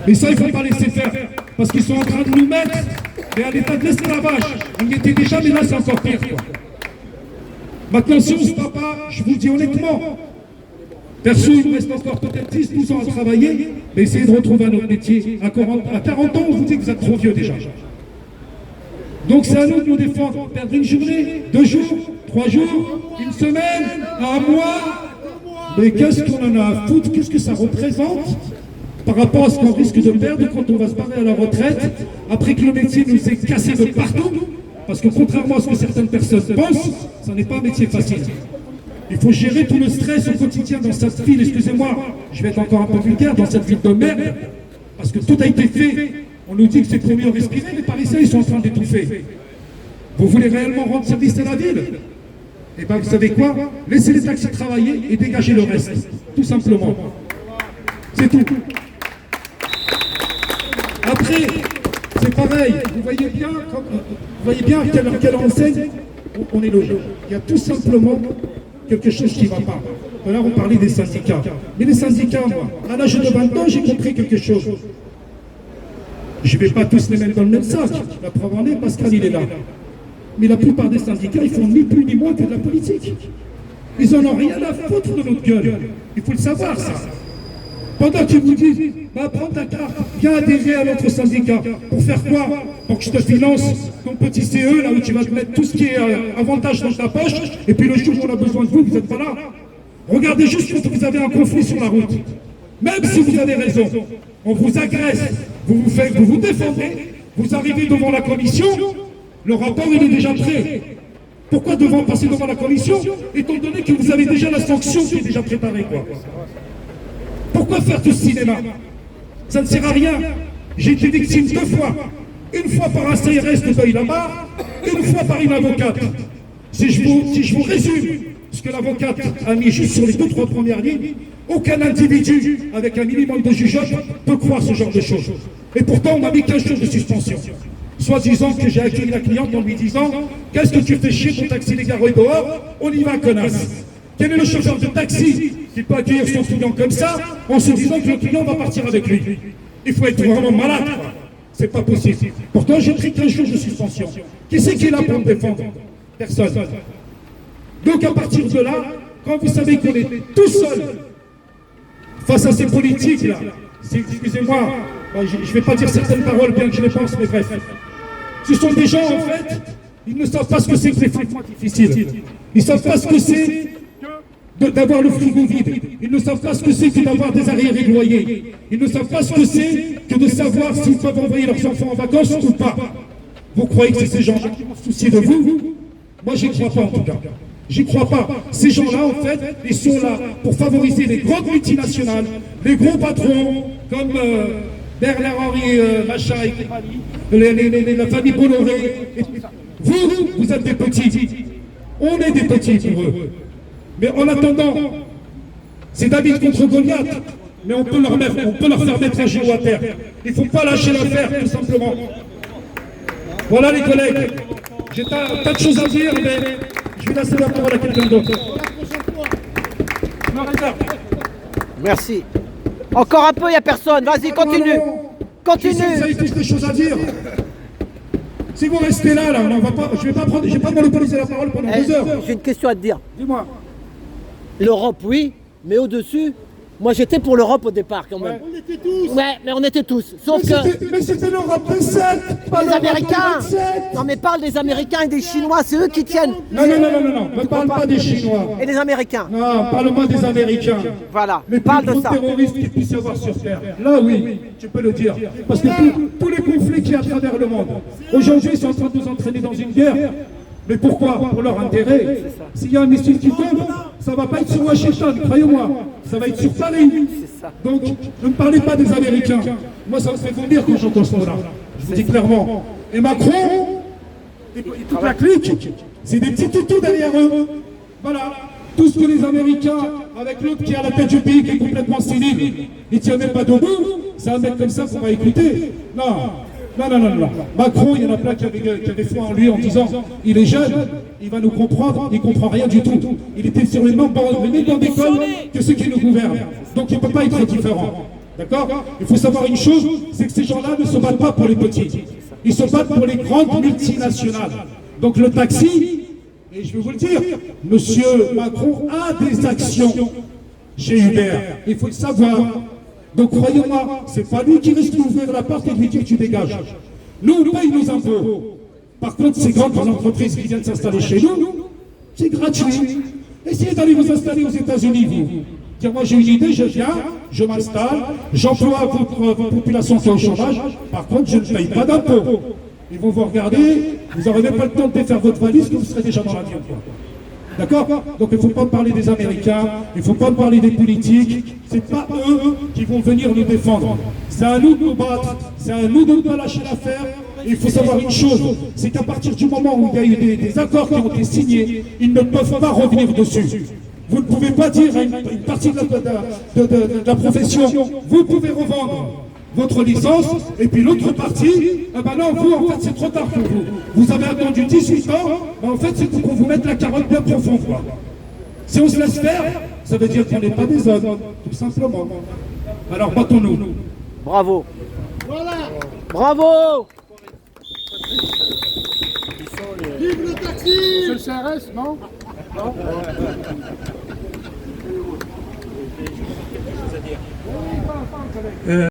Mais ça, il ne faut pas laisser faire, parce qu'ils sont en train de nous mettre à l'état de l'esclavage. On y était déjà, mais là, c'est encore pire, quoi. Maintenant, si on ne se bat pas, je vous le dis honnêtement, perso, il me reste encore peut-être 10-12 ans à travailler, mais essayez de retrouver un autre métier. À 40 ans, on vous dit que vous êtes trop vieux déjà. Donc c'est à nous de nous défendre. Perdre une journée, 2 jours, 3 jours, une semaine, un mois. Mais qu'est-ce qu'on en a à foutre? Qu'est-ce que ça représente par rapport à ce qu'on risque de perdre quand on va se barrer à la retraite, après que le métier nous est cassé de partout? Parce que contrairement à ce que certaines personnes pensent, ça n'est pas un métier facile. Il faut gérer tout le stress au quotidien dans cette ville, excusez-moi, je vais être encore un peu vulgaire, dans cette ville de merde, parce que tout a été fait. On nous dit que c'est pour mieux respirer, les Parisiens, ils sont en train d'étouffer. Vous voulez réellement rendre service à la ville? Eh bien, vous savez quoi? Laissez les taxis travailler et dégagez le reste. Tout simplement. C'est tout. Après, c'est pareil. Vous voyez bien à quelle enseigne on est logé. Il y a tout simplement quelque chose qui ne va pas. Là, on parlait des syndicats. Mais les syndicats, moi, à l'âge de 20 ans, j'ai compris quelque chose. Je ne vais pas tous les mettre dans le même sac. La preuve en est, Pascal, il est là. Mais la plupart des syndicats, ils font ni plus ni moins que de la politique. Ils n'en ont rien à foutre de notre gueule. Il faut le savoir, ça. Pendant qu'ils vous disent, bah, prends ta carte, viens adhérer à notre syndicat. Pour faire quoi? Pour que je te finance ton petit CE, là où tu vas te mettre tout ce qui est avantage dans ta poche, et puis le jour où on a besoin de vous, vous n'êtes pas là. Regardez juste quand vous avez un conflit sur la route. Même si vous avez raison, on vous agresse, vous vous défendez, vous arrivez devant la commission, le rapport il est déjà prêt. Pourquoi passer devant la commission, étant donné que vous avez déjà la sanction qui est déjà préparée, quoi? Pourquoi faire du cinéma? Ça ne sert à rien. J'ai été victime 2 fois. Une fois par un CRS de Deuil-la-Barre, une fois par une avocate. Si je vous résume ce que l'avocate a mis juste sur les 2-3 premières lignes, aucun individu avec un minimum de jugeote peut croire ce genre de choses. Et pourtant, on m'a mis 15 jours de suspension. Soit disant que j'ai accueilli la cliente en lui disant « Qu'est-ce que tu fais chier, ton taxi les garots dehors? On y va, connasse !» Quel est le chauffeur de taxi qui peut accueillir son client comme ça en se disant que le client va partir avec lui? Il faut être vraiment malade, quoi. C'est pas possible. Pourtant, j'ai pris 15 jours de suspension. Qui c'est qui est là pour me défendre? Personne. Donc, à partir de là, quand vous savez qu'on est tout seul face à ces politiques-là, excusez-moi, je ne vais pas dire certaines paroles bien que je les pense, mais bref. Ce sont des gens, en fait, ils ne savent pas ce que c'est que les fins de mois difficiles. Ils ne savent pas ce que c'est d'avoir le frigo vide. Ils ne savent pas ce que c'est que d'avoir des arriérés de loyer. Ils ne savent pas ce que c'est que de savoir s'ils peuvent envoyer leurs enfants en vacances ou pas. Vous croyez que c'est ces gens-là qui vont se soucier de vous? Moi, j'y crois pas, en tout cas. J'y crois pas. Ces gens-là, en fait, ils sont là pour favoriser les grandes multinationales, les gros patrons, comme Bernard-Henri Machin et compagnie, la famille Bolloré. Vous êtes des petits. On est des petits pour eux. Mais en attendant, c'est David contre Goliath. Mais on peut leur faire mettre un géo à terre. Il ne faut pas lâcher l'affaire, tout simplement. Voilà les collègues. J'ai tas de choses à dire, mais je vais laisser la parole à quelqu'un d'autre. Merci. Encore un peu, il n'y a personne. Vas-y, continue. Continue. Vous avez tous des choses à dire. Si vous restez là, on va pas, je ne vais pas monopoliser la parole pendant 2 heures. J'ai une question à te dire. Dis-moi. L'Europe, oui, mais au-dessus, moi j'étais pour l'Europe au départ quand même. Ouais. On était tous. Ouais, mais on était tous. Sauf mais c'était l'Europe de 7, pas les Américains. Non, mais parle des Américains et des Chinois, c'est eux qui tiennent. Non, ne parle pas des Chinois. Et des Américains. Non, parle-moi des Américains. Voilà, les parle de ça. Les terroristes qu'il puisse y avoir sur Terre. Là, oui, tu peux le dire. Parce que tous les conflits qu'il y a à travers le monde, aujourd'hui, ils sont en train de nous entraîner dans une guerre. Mais pourquoi? Pour leur intérêt. S'il y a un missile qui tombe, ça ne va pas être sur Washington, croyez-moi. Ça va être sur Paris. Donc, ne me parlez pas des Américains. Moi, ça me fait vomir quand j'entends ce mot-là. Je vous dis clairement. Et Macron, et toute la clique, c'est des petits toutous derrière eux. Voilà. Tout ce que les Américains, avec l'autre qui est à la tête du pays, qui est complètement cynique, il ne tient même pas debout, c'est un mec comme ça qu'on va écouter. Non. Macron, il y en a plein qui avaient foi en lui en disant il est jeune, il va nous comprendre, il ne comprend rien du tout. Il était sur les mêmes bancs d'école que ceux qui nous gouvernent. Donc il ne peut pas être différent. D'accord? Il faut savoir une chose, c'est que ces gens-là ne se battent pas pour les petits. Ils se battent pour les grandes multinationales. Donc le taxi, et je vais vous le dire, Monsieur Macron a des actions chez Uber. Il faut le savoir. Donc croyez-moi, c'est pas lui qui risque d'ouvrir la porte et de lui dire tu dégages. Nous, on paye nos impôts. Par contre, ces grandes entreprises qui viennent s'installer chez nous, c'est gratuit. Essayez d'aller vous installer aux États-Unis, vous. Dire, moi j'ai une idée, je viens, je m'installe, j'emploie votre population qui est au chômage, par contre je ne paye pas d'impôts. Ils vont vous regarder, vous n'aurez même pas le temps de défaire votre valise que vous serez déjà dans l'avion. D'accord? Donc il ne faut pas parler des Américains, il ne faut pas parler des politiques, ce n'est pas eux qui vont venir nous défendre. C'est à nous de nous battre, c'est à nous de ne pas lâcher l'affaire. Il faut savoir une chose, c'est qu'à partir du moment où il y a eu des accords qui ont été signés, ils ne peuvent pas revenir dessus. Vous ne pouvez pas dire à une partie de la profession, vous pouvez revendre votre licence, et puis l'autre partie, eh ben non, vous, en fait, c'est trop tard pour vous. Vous avez attendu 18 ans, ben en fait, c'est pour qu'on vous mette la carotte bien profonde, quoi. Si on se laisse faire, ça veut dire qu'on n'est pas des hommes, tout simplement. Alors, battons-nous. Bravo. Voilà. Bravo. Vive le taxi. C'est le CRS, non? Non.